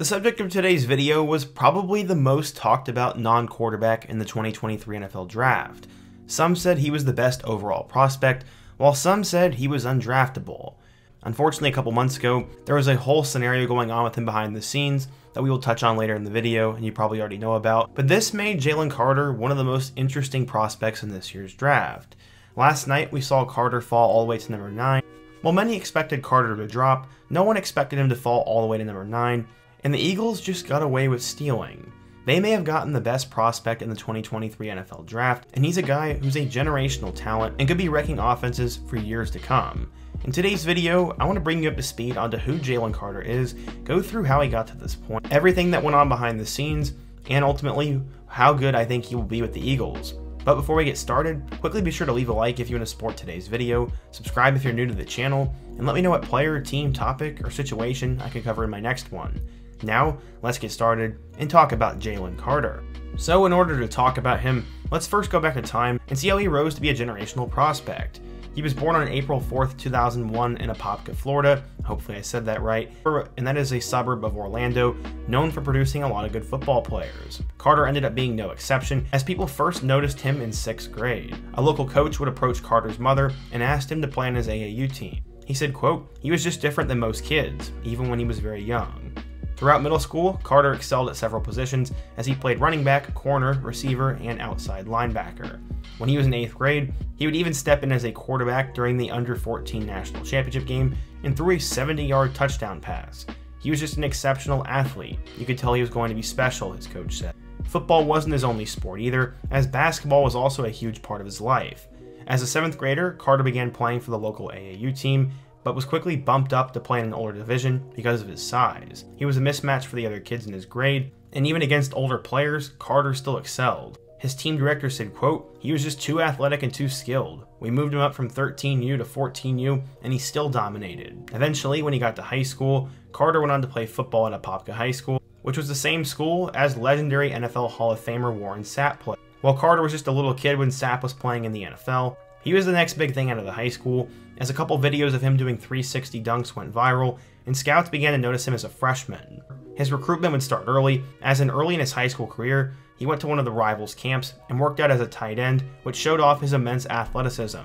The subject of today's video was probably the most talked about non-quarterback in the 2023 NFL Draft. Some said he was the best overall prospect, while some said he was undraftable. Unfortunately, a couple months ago, there was a whole scenario going on with him behind the scenes that we will touch on later in the video, and you probably already know about. But this made Jalen Carter one of the most interesting prospects in this year's draft. Last night, we saw Carter fall all the way to number 9. While many expected Carter to drop, no one expected him to fall all the way to number 9. And the Eagles just got away with stealing. They may have gotten the best prospect in the 2023 NFL Draft, and he's a guy who's a generational talent and could be wrecking offenses for years to come. In today's video, I want to bring you up to speed onto who Jalen Carter is, go through how he got to this point, everything that went on behind the scenes, and ultimately how good I think he will be with the Eagles. But before we get started, quickly be sure to leave a like if you want to support today's video, subscribe if you're new to the channel, and let me know what player, team, topic, or situation I could cover in my next one. Now, let's get started and talk about Jalen Carter. So in order to talk about him, let's first go back in time and see how he rose to be a generational prospect. He was born on April 4th, 2001 in Apopka, Florida. Hopefully I said that right. And that is a suburb of Orlando, known for producing a lot of good football players. Carter ended up being no exception, as people first noticed him in 6th grade. A local coach would approach Carter's mother and asked him to play on his AAU team. He said, quote, "He was just different than most kids, even when he was very young." Throughout middle school, Carter excelled at several positions as he played running back, corner, receiver, and outside linebacker. When he was in 8th grade, he would even step in as a quarterback during the Under-14 National Championship game and threw a 70-yard touchdown pass. He was just an exceptional athlete. You could tell he was going to be special, his coach said. Football wasn't his only sport either, as basketball was also a huge part of his life. As a 7th grader, Carter began playing for the local AAU team, but was quickly bumped up to play in an older division because of his size. He was a mismatch for the other kids in his grade, and even against older players, Carter still excelled. His team director said, quote, "He was just too athletic and too skilled. We moved him up from 13U to 14U, and he still dominated." Eventually, when he got to high school, Carter went on to play football at Apopka High School, which was the same school as legendary NFL Hall of Famer Warren Sapp played. While Carter was just a little kid when Sapp was playing in the NFL, he was the next big thing out of the high school, as a couple videos of him doing 360 dunks went viral, and scouts began to notice him as a freshman. His recruitment would start early, as early in his high school career, he went to one of the rivals' camps and worked out as a tight end, which showed off his immense athleticism.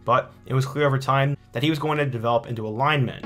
But it was clear over time that he was going to develop into a lineman.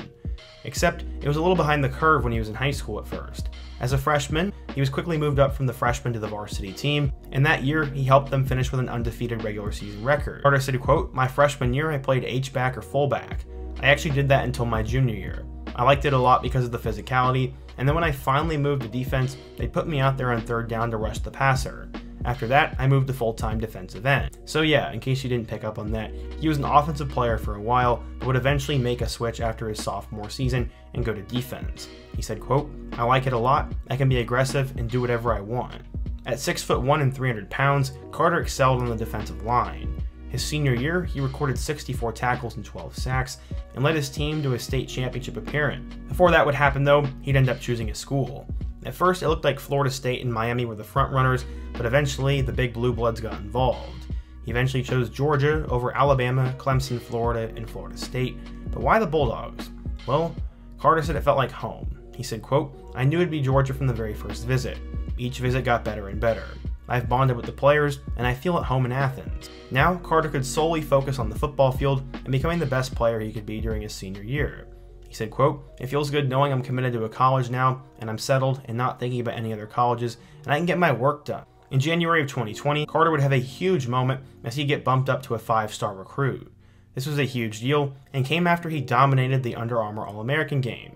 Except, it was a little behind the curve when he was in high school at first. As a freshman, he was quickly moved up from the freshman to the varsity team, and that year, he helped them finish with an undefeated regular season record. Carter said, quote, "My freshman year, I played H-back or fullback. I actually did that until my junior year. I liked it a lot because of the physicality, and then when I finally moved to defense, they put me out there on 3rd down to rush the passer. After that, I moved to full-time defensive end." So yeah, in case you didn't pick up on that, he was an offensive player for a while, but would eventually make a switch after his sophomore season and go to defense. He said, quote, "I like it a lot. I can be aggressive and do whatever I want." At 6'1" and 300 pounds, Carter excelled on the defensive line. His senior year, he recorded 64 tackles and 12 sacks, and led his team to a state championship appearance. Before that would happen though, he'd end up choosing a school. At first, it looked like Florida State and Miami were the front runners, but eventually the big blue bloods got involved. He eventually chose Georgia over Alabama, Clemson, Florida, and Florida State. But why the Bulldogs? Well, Carter said it felt like home. He said, quote, "I knew it'd be Georgia from the very first visit. Each visit got better and better. I've bonded with the players, and I feel at home in Athens." Now, Carter could solely focus on the football field and becoming the best player he could be during his senior year. He said, quote, "It feels good knowing I'm committed to a college now, and I'm settled and not thinking about any other colleges, and I can get my work done." In January of 2020, Carter would have a huge moment as he'd get bumped up to a 5-star recruit. This was a huge deal, and came after he dominated the Under Armour All-American game.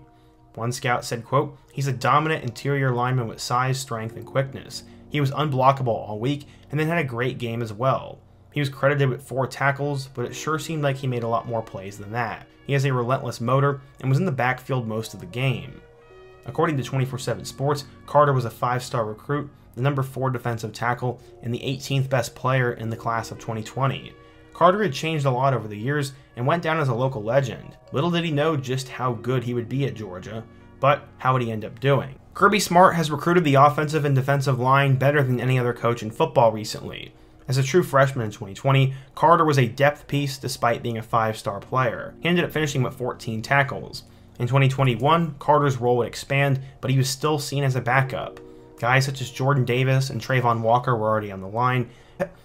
One scout said, quote, "He's a dominant interior lineman with size, strength, and quickness. He was unblockable all week, and then had a great game as well. He was credited with 4 tackles, but it sure seemed like he made a lot more plays than that. He has a relentless motor, and was in the backfield most of the game." According to 24/7 Sports, Carter was a 5-star recruit, the number 4 defensive tackle, and the 18th best player in the class of 2020. Carter had changed a lot over the years, and went down as a local legend. Little did he know just how good he would be at Georgia, but how would he end up doing? Kirby Smart has recruited the offensive and defensive line better than any other coach in football recently. As a true freshman in 2020, Carter was a depth piece despite being a 5-star player. He ended up finishing with 14 tackles. In 2021, Carter's role would expand, but he was still seen as a backup. Guys such as Jordan Davis and Trayvon Walker were already on the line,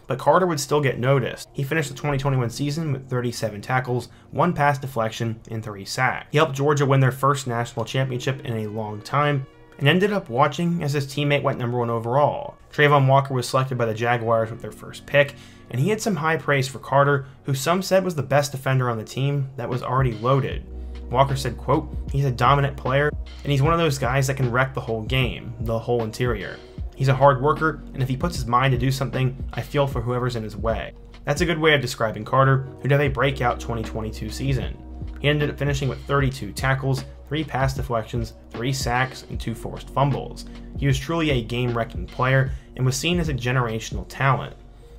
but Carter would still get noticed. He finished the 2021 season with 37 tackles, 1 pass deflection, and 3 sacks. He helped Georgia win their first national championship in a long time, and ended up watching as his teammate went #1 overall. Trayvon Walker was selected by the Jaguars with their first pick, and he had some high praise for Carter, who some said was the best defender on the team that was already loaded. Walker said, quote, "He's a dominant player, and he's one of those guys that can wreck the whole game, the whole interior. He's a hard worker, and if he puts his mind to do something, I feel for whoever's in his way." That's a good way of describing Carter, who'd have a breakout 2022 season. He ended up finishing with 32 tackles, 3 pass deflections, 3 sacks, and 2 forced fumbles. He was truly a game-wrecking player and was seen as a generational talent.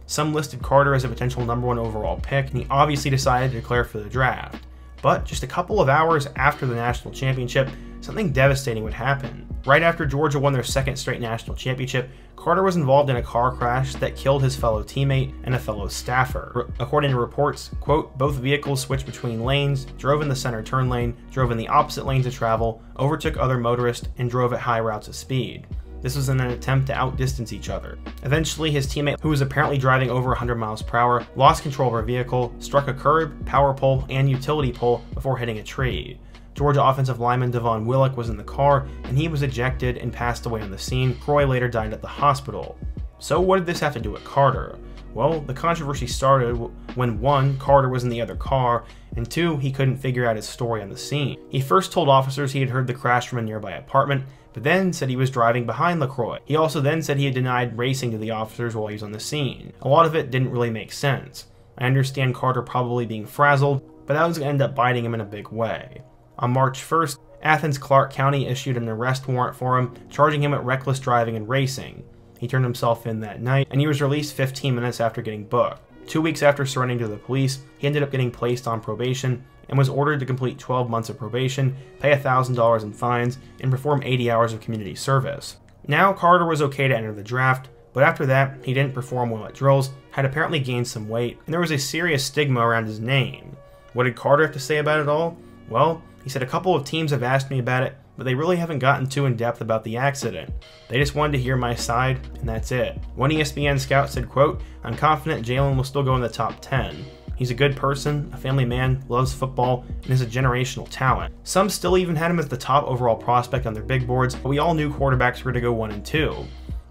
Some listed Carter as a potential #1 overall pick, and he obviously decided to declare for the draft. But just a couple of hours after the national championship, something devastating would happen. Right after Georgia won their second straight national championship, Carter was involved in a car crash that killed his fellow teammate and a fellow staffer. According to reports, quote, "Both vehicles switched between lanes, drove in the center turn lane, drove in the opposite lanes of travel, overtook other motorists, and drove at high routes of speed." This was in an attempt to outdistance each other. Eventually, his teammate, who was apparently driving over 100 miles per hour, lost control of her vehicle, struck a curb, power pole, and utility pole before hitting a tree. Georgia offensive lineman Devon Willock was in the car, and he was ejected and passed away on the scene. Croy later died at the hospital. So what did this have to do with Carter? Well, the controversy started when 1, Carter was in the other car, and 2, he couldn't figure out his story on the scene. He first told officers he had heard the crash from a nearby apartment, but then said he was driving behind LaCroix. He also then said he had denied racing to the officers while he was on the scene. A lot of it didn't really make sense. I understand Carter probably being frazzled, but that was going to end up biting him in a big way. On March 1st, Athens-Clarke County issued an arrest warrant for him, charging him with reckless driving and racing. He turned himself in that night, and he was released 15 minutes after getting booked. 2 weeks after surrendering to the police, he ended up getting placed on probation and was ordered to complete 12 months of probation, pay $1,000 in fines, and perform 80 hours of community service. Now, Carter was okay to enter the draft, but after that, he didn't perform well at drills, had apparently gained some weight, and there was a serious stigma around his name. What did Carter have to say about it all? Well, he said, "A couple of teams have asked me about it, but they really haven't gotten too in-depth about the accident. They just wanted to hear my side, and that's it." One ESPN scout said, quote, "I'm confident Jalen will still go in the top 10. He's a good person, a family man, loves football, and is a generational talent." Some still even had him as the top overall prospect on their big boards, but we all knew quarterbacks were going to go 1 and 2.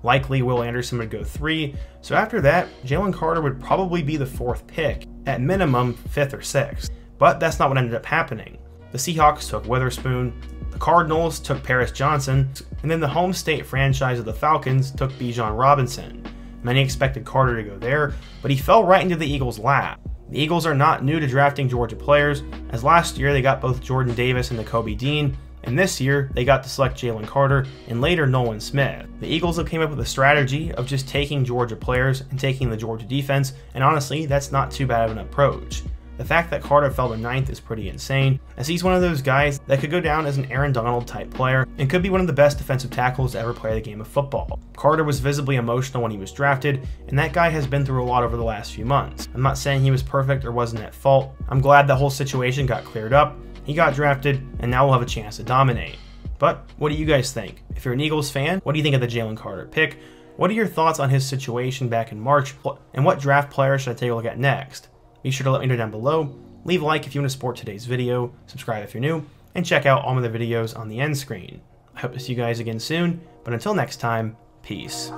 Likely Will Anderson would go 3, so after that, Jalen Carter would probably be the 4th pick, at minimum 5th or 6th. But that's not what ended up happening. The Seahawks took Witherspoon, the Cardinals took Paris Johnson, and then the home state franchise of the Falcons took Bijan Robinson. Many expected Carter to go there, but he fell right into the Eagles' lap. The Eagles are not new to drafting Georgia players, as last year they got both Jordan Davis and Nakobe Dean, and this year they got to select Jalen Carter and later Nolan Smith. The Eagles came up with a strategy of just taking Georgia players and taking the Georgia defense, and honestly, that's not too bad of an approach. The fact that Carter fell to 9th is pretty insane, as he's one of those guys that could go down as an Aaron Donald type player and could be one of the best defensive tackles to ever play the game of football. Carter was visibly emotional when he was drafted, and that guy has been through a lot over the last few months. I'm not saying he was perfect or wasn't at fault. I'm glad that whole situation got cleared up, he got drafted, and now we'll have a chance to dominate. But what do you guys think? If you're an Eagles fan, what do you think of the Jalen Carter pick? What are your thoughts on his situation back in March, and what draft player should I take a look at next? Be sure to let me know down below, leave a like if you want to support today's video, subscribe if you're new, and check out all my other videos on the end screen. I hope to see you guys again soon, but until next time, peace.